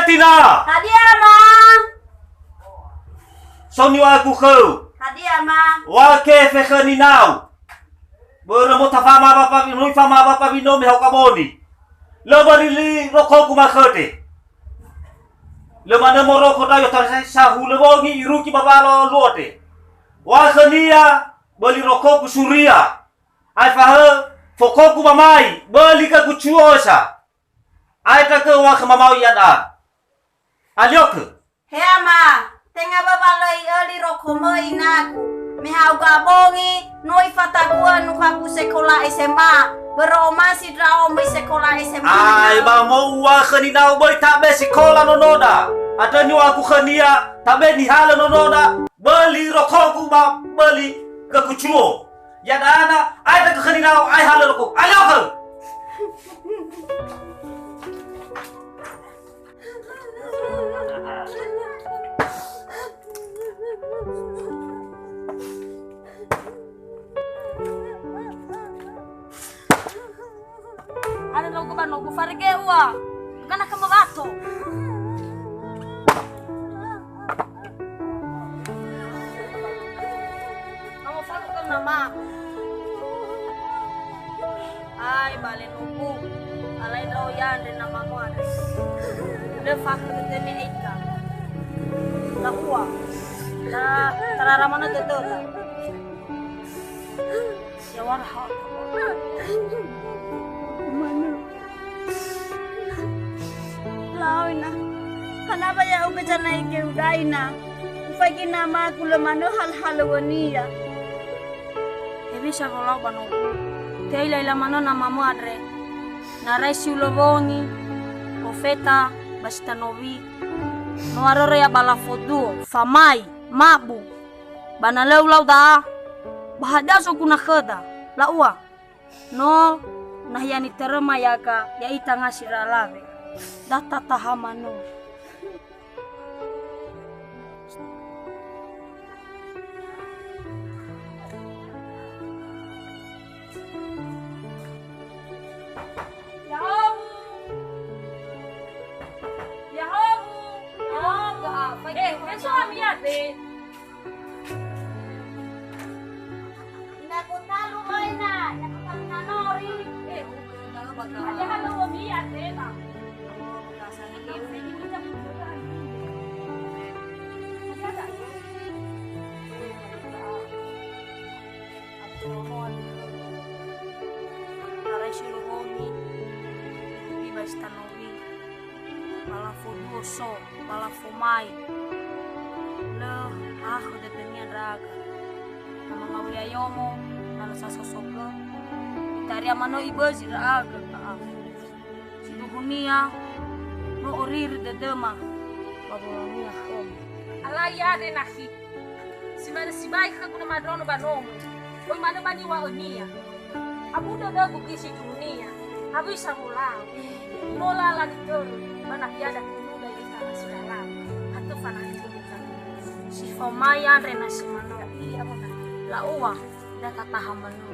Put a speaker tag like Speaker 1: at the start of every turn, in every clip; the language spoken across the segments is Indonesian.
Speaker 1: Tina.
Speaker 2: Hadiah ma.
Speaker 1: Soni wa ku khâu.
Speaker 2: Hadiah ma.
Speaker 1: Wa ke fe khani now. Beremo tafama bapa nui fama bapa bino me hokaboni. Lo barili rokho ku ma khote. Le mana moro kota yo tar sahu le bongi iruki baba lo luote. Wa khania beli rokho ku suria. Ai fa he foko ku mamai beli ka ku chuosa. Ai ta ke wa khmamau yada. Aliok.
Speaker 2: Hea ma. Tenga baba loi ali rokomo inaku. Mihau gabongi noi fatakua nukaku sekolah SMA. Beromasi draomi sekolah SMA.
Speaker 1: Ai ba mau wa khani nau boy tak be sekolah nonoda. Ada nyu aku khania tak be ni hala nonoda. Beli rokok ku ba beli ke kucuo. Ya dana ai tak khani nau ai hala rokok. Ayo ke.
Speaker 2: Ada logo ba logo fargewa. Kana kama bato. Kamu faru kan nama. Ai balen uku. Alai daw yan din nama mo ada. Le fakir teme eka. Lakwa. La tararamana dodola. Ya warha. Lawina, kenapa ya uke janai ke udaina? Ufaki nama aku lemano hal-hal wania. Ebi sakola banoku. Teila ila mano namamu adre. Narai siulobongi, profeta, bastanovi. Noarore ya balafodu, famai, mabu. Banalau lau da. Bahadaso kuna khada. Laua. No nahyani terema yaka ya itanga siralave. Data tahamano. Stanovi balafodoso balafomai le aku detenia draga nama ngawia yomo nala sasosoga itaria mano ibezi draga siduhunia no orir dedema babonia khom ala yade nahi simana sibai khakuna madrono banomo oi mana bani wa onia abu dodo bukisi dunia abu samulau mola la ditor mana piada kunuda ita nasidala atau fana itu si fomaya rena simano iya mana la uwa da tatahamanu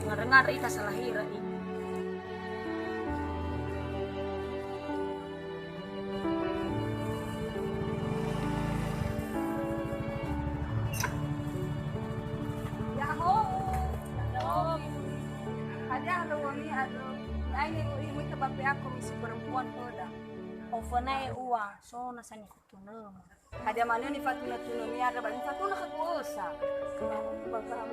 Speaker 2: ngarengar ita salahira ini aku misi perempuan pada ofana uang so nasani kutuna ada mana ni fatuna tuna mi ada bani fatuna ketuosa bagam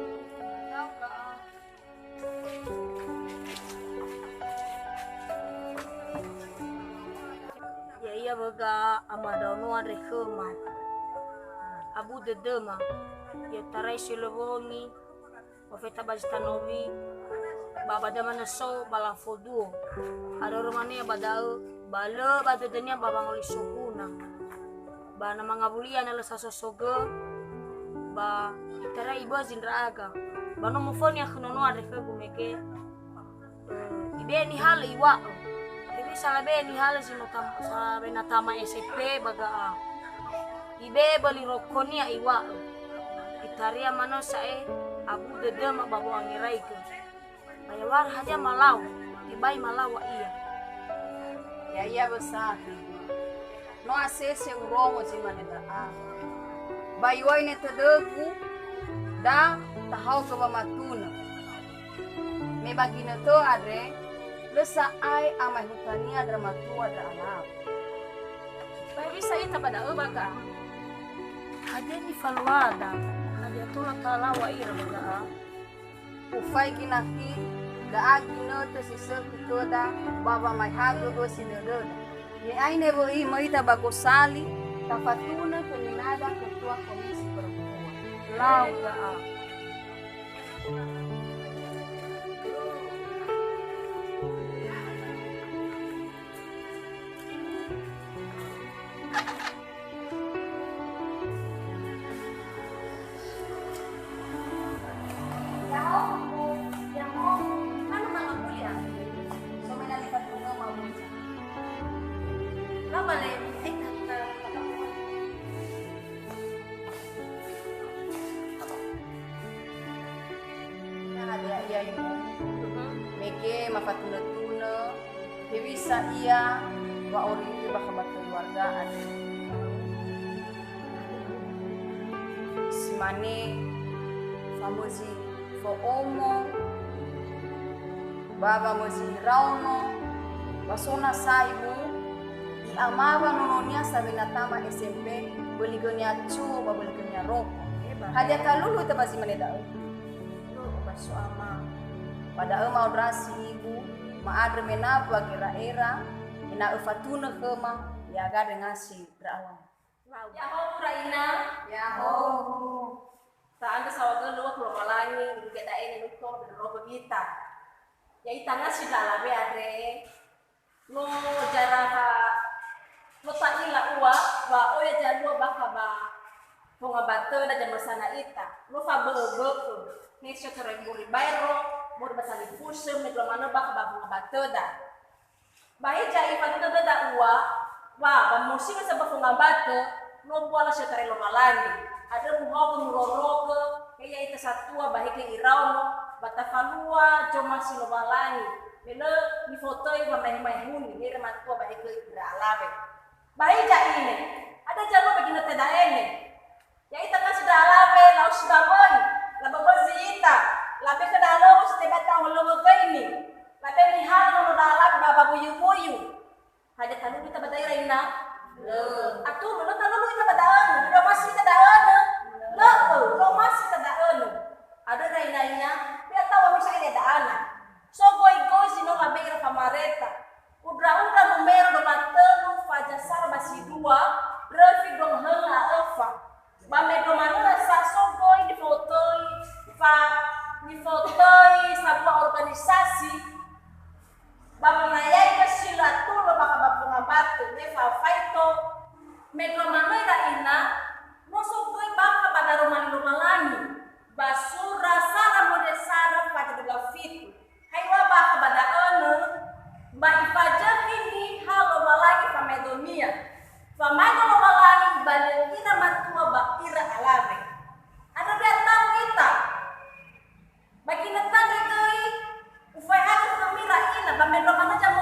Speaker 2: ya iya baga amadano ada kema abu dedema ya tarai silobongi ofeta bajtanovi baba damana so balafodu ada rumahnya badal bala badadanya babang oli sokuna ba na mga bulian na sasosoga ba itara iba zindraga ba no mo phone ya kuno ada ka gumeke ibe ni hal iwa ibe salabe ni hal sino tam sa benatama SP baga ibe bali rokonia iwa itaria mano sae abu dede ma babu angirai ke bayawar haja malau ibai malawa iya
Speaker 3: Ya iya besar. No asese urongo si maneta a. Bayuai ne tedegu da tahau ke bamatuna. Me bagina to adre lesa ai amai hutania dramatua da alam.
Speaker 2: Bae bisa ita pada baga. Hade ni faluada. Hade tula talawa ira baga.
Speaker 3: Ufai kinaki da agino to sisa kutoda baba mai hago do sinododa. Ye ai ne bo i moita bagosali tafatuna keminada ketua komisi perempuan.
Speaker 2: Lau ga.
Speaker 3: Meke mafatuna-tuna bisa iya wa ori itu bakabat keluargaan si mane famosi fo omo baba mosi rauno basona saibu di amava nononia sabinatama SMP beligonya cu babeligonya roko hadia kalulu itu basi mane dau baso ama pada mau drasi ibu maadre menabu agira era ina ufatuna kema ya gade ngasi beralam
Speaker 2: Ya ho Raina.
Speaker 3: ya ho
Speaker 2: Saan sawagan luwa kulo malani geda ini nuto dan robo kita. Ya itanga si dalabe adre. No jara ka no tanila uwa wa oya jalua baka ba pongabate da jamasana ita. No fa bebe ni syo teremburi bayro mau basali pusem ni mana baka ba pongabate da. Bae jai patuna da uwa wa ba musik sa ba pongabate no buala syo terelo malani. Ada muhawa muroroga kaya ita satua bahike irauno batafalua joma silobalani mele ni fotoi wa mai huni ni rematua bahike iralabe bahija ini ada jalo begina teda ene ya ita kan sudah alabe lau sudah boy laba bozi ita labe ke dalau sudah batang holo ini labe ni hal no dalam baba buyu hada tanu kita badaira ina atu lo tanu kita badaan udah masih tadaan lo masih tadaan ada lain-lainnya dia tahu misalnya ada anak so goy sino labeira pamareta udra numero do matano fajasar basi dua refi dong hela eva bame do manula sa so goy di fotoi sebuah organisasi bapa nayai kasila tu lo baka babungabatu neva faito medro manera ina no so goy baka pada rumah basura sara mode sara pada dua fit hai waba pada anu ba ifaja ini halo malaki pamedonia famado malaki balentina matua ba ira alame ada dia tahu kita bagi nata dei ufai hadu kamira ina ba medro mana jamu